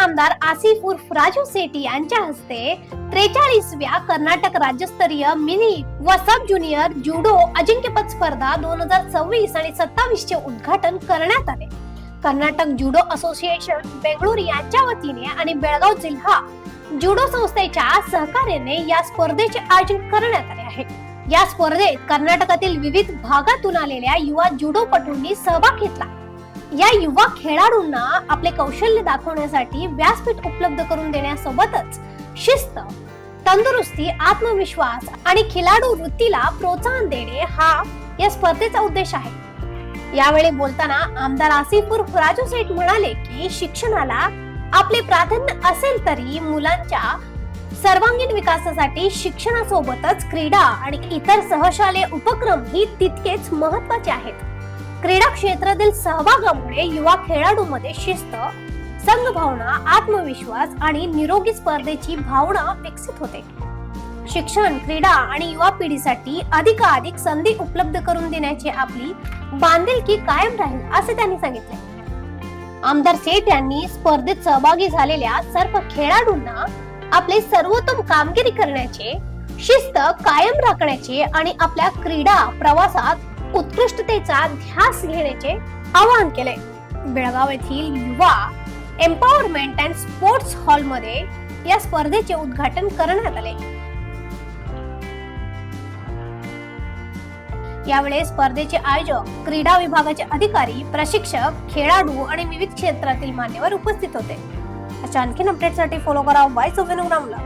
आमदार आसिफ उर्फ राजू सेठी यांच्या हस्ते 43व्या कर्नाटक राज्यस्तरीय मिनी व सब ज्युनियर जुडो अजिंक्यपद स्पर्धा 2026 आणि 27 चे उद्घाटन करण्यात आले. कर्नाटक जुडो असोसिएशन बेंगळुरू यांच्या वतीने आणि बेळगाव जिल्हा जुडो संस्थेच्या सहकार्याने या स्पर्धेचे आयोजन करण्यात आले आहे. या स्पर्धेत कर्नाटकातील विविध भागातून आलेल्या युवा जुडोपटूंनी सहभाग घेतला. या युवा खेळाडूंना आपले कौशल्य दाखवण्यासाठी व्यासपीठ उपलब्ध करून देण्यासोबतच शिस्त, तंदुरुस्ती, आत्मविश्वास आणि खिलाडू वृत्तीला प्रोत्साहन देणे हा या स्पर्धेचा उद्देश आहे. यावेळी बोलताना आमदार आसिफ उर्फ राजू सेठ म्हणाले की शिक्षणाला आपले प्राधान्य असेल तरी मुलांच्या सर्वांगीण विकासासाठी शिक्षणासोबतच क्रीडा आणि इतर सहशालेय उपक्रम ही तितकेच महत्त्वाचे आहेत. क्रीडा क्षेत्रातील सहभागामुळे युवा खेळाडूंमध्ये शिस्त, संघभावना, आत्मविश्वास आणि निरोगी स्पर्धेची भावना विकसित होते. शिक्षण, क्रीडा आणि युवा पिढीसाठी अधिकाधिक संधी उपलब्ध करून देण्याची आपली बांधिलकी कायम राहील असे त्यांनी सांगितले. आमदार सेठ यांनी स्पर्धेत सहभागी झालेल्या सर्व खेळाडूंना आपले सर्वोत्तम कामगिरी करण्याचे, शिस्त कायम राखण्याचे आणि आपल्या क्रीडा प्रवासात उत्कृष्टतेचा ध्यास घेण्याचे आवाहन केले. बेळगाव येथील युवा एम्पॉवरमेंट अँड स्पोर्ट्स हॉल मध्ये या स्पर्धेचे उद्घाटन करण्यात आले. यावेळी स्पर्धेचे आयोजक, क्रीडा विभागाचे अधिकारी, प्रशिक्षक, खेळाडू आणि विविध क्षेत्रातील मान्यवर उपस्थित होते. अशा आणखीन अपडेटसाठी फॉलो करा व्हॉइस ऑफ विनोग्रामला.